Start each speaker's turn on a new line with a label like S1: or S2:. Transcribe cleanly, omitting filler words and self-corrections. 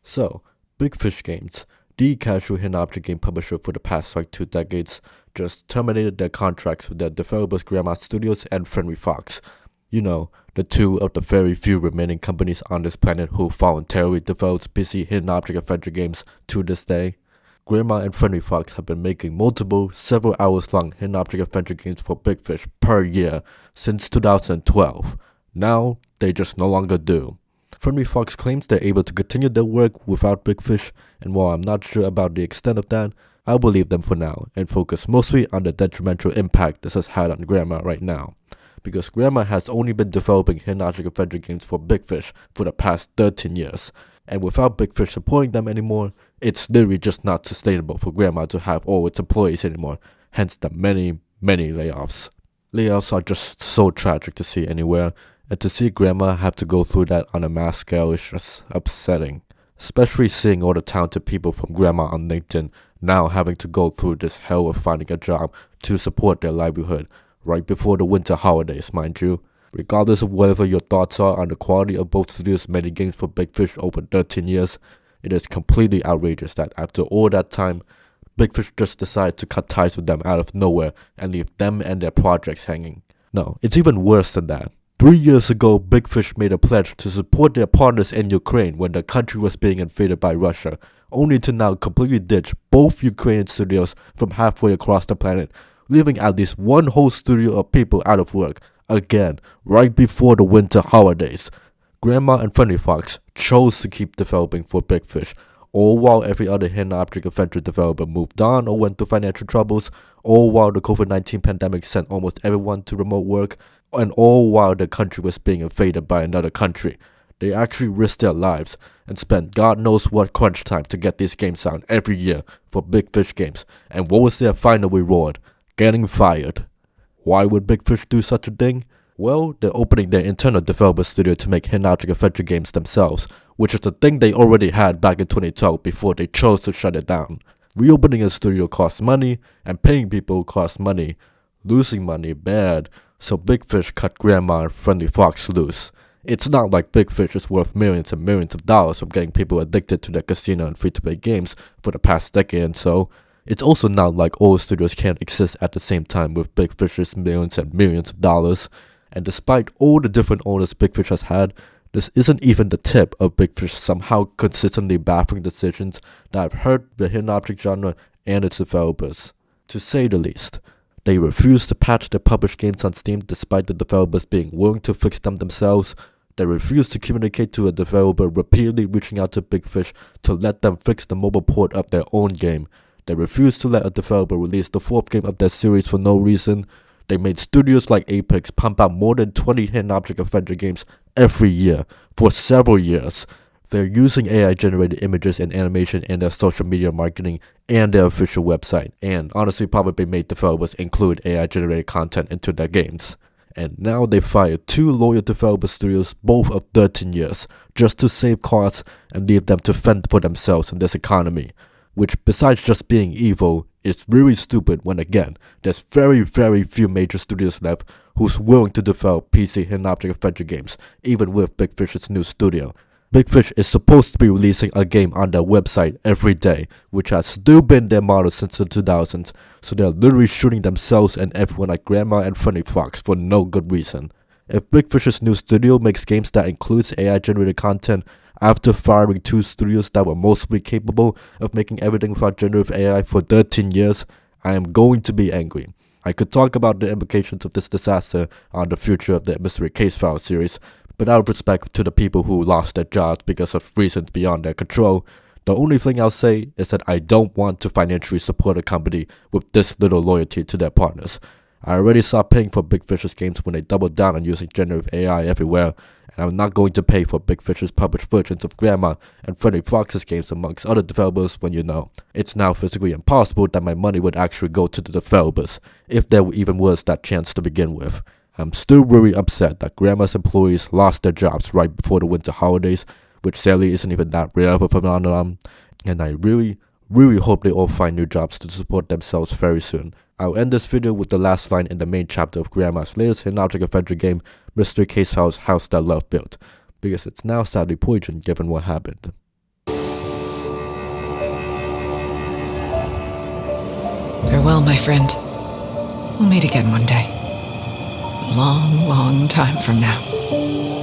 S1: So, Big Fish Games, the casual hidden object game publisher for the past 2 decades, just terminated their contracts with their developers GrandMA Studios and Friendly Fox. You know, the two of the very few remaining companies on this planet who voluntarily develop busy hidden object adventure games to this day. GrandMA and Friendly Fox have been making multiple, several hours long hidden object adventure games for Big Fish per year since 2012. Now, they just no longer do. Friendly Fox claims they're able to continue their work without Big Fish, and while I'm not sure about the extent of that, I'll believe them for now and focus mostly on the detrimental impact this has had on GrandMA right now. Because GrandMA has only been developing hidden object adventure games for Big Fish for the past 13 years, and without Big Fish supporting them anymore, it's literally just not sustainable for GrandMA to have all its employees anymore, hence the many layoffs. Layoffs are just so tragic to see anywhere, and to see GrandMA have to go through that on a mass scale is just upsetting. Especially seeing all the talented people from GrandMA on LinkedIn now having to go through this hell of finding a job to support their livelihood, right before the winter holidays, mind you. Regardless of whatever your thoughts are on the quality of both studios' many games for Big Fish over 13 years, it is completely outrageous that after all that time, Big Fish just decided to cut ties with them out of nowhere and leave them and their projects hanging. No, it's even worse than that. 3 years ago, Big Fish made a pledge to support their partners in Ukraine when the country was being invaded by Russia, only to now completely ditch both Ukrainian studios from halfway across the planet, leaving at least one whole studio of people out of work, again, right before the winter holidays. GrandMA and Friendly Fox chose to keep developing for Big Fish, all while every other hidden object adventure developer moved on or went through financial troubles, all while the COVID-19 pandemic sent almost everyone to remote work, and all while the country was being invaded by another country. They actually risked their lives and spent God knows what crunch time to get these games out every year for Big Fish games, and what was their final reward? Getting fired. Why would Big Fish do such a thing? Well, they're opening their internal developer studio to make hidden object adventure games themselves, which is a thing they already had back in 2012 before they chose to shut it down. Reopening a studio costs money, and paying people costs money. Losing money, bad, so Big Fish cut GrandMA and Friendly Fox loose. It's not like Big Fish is worth millions and millions of dollars from getting people addicted to their casino and free-to-play games for the past decade and so. It's also not like all studios can't exist at the same time with Big Fish's millions and millions of dollars. And despite all the different owners Big Fish has had, this isn't even the tip of Big Fish somehow consistently baffling decisions that have hurt the hidden object genre and its developers, to say the least. They refuse to patch their published games on Steam despite the developers being willing to fix them themselves. They refuse to communicate to a developer repeatedly reaching out to Big Fish to let them fix the mobile port of their own game. They refuse to let a developer release the fourth game of their series for no reason. They made studios like Apex pump out more than 20 hidden object adventure games every year for several years. They're using AI-generated images and animation in their social media marketing and their official website, and honestly probably made developers include AI-generated content into their games. And now they fired 2 loyal developer studios, both of 13 years, just to save costs and leave them to fend for themselves in this economy. Which, besides just being evil, is really stupid when again, there's very few major studios left who's willing to develop PC hidden object adventure games, even with Big Fish's new studio. Big Fish is supposed to be releasing a game on their website every day, which has still been their model since the 2000s, so they're literally shooting themselves and everyone like GrandMA and Friendly Fox for no good reason. If Big Fish's new studio makes games that includes AI-generated content, after firing 2 studios that were mostly capable of making everything without generative AI for 13 years, I am going to be angry. I could talk about the implications of this disaster on the future of the Mystery Case File series, but out of respect to the people who lost their jobs because of reasons beyond their control, the only thing I'll say is that I don't want to financially support a company with this little loyalty to their partners. I already stopped paying for Big Fish's games when they doubled down on using generative AI everywhere, and I'm not going to pay for Big Fish's published versions of GrandMA and Friendly Fox's games amongst other developers when it's now physically impossible that my money would actually go to the developers, if there even was that chance to begin with. I'm still really upset that GrandMA's employees lost their jobs right before the winter holidays, which sadly isn't even that rare of a phenomenon, and I really hope they all find new jobs to support themselves very soon. I'll end this video with the last line in the main chapter of GrandMA's latest hidden object adventure game, Mystery Case File's House That Love Built, because it's now sadly poison given what happened.
S2: Farewell, my friend. We'll meet again one day. A long, long time from now.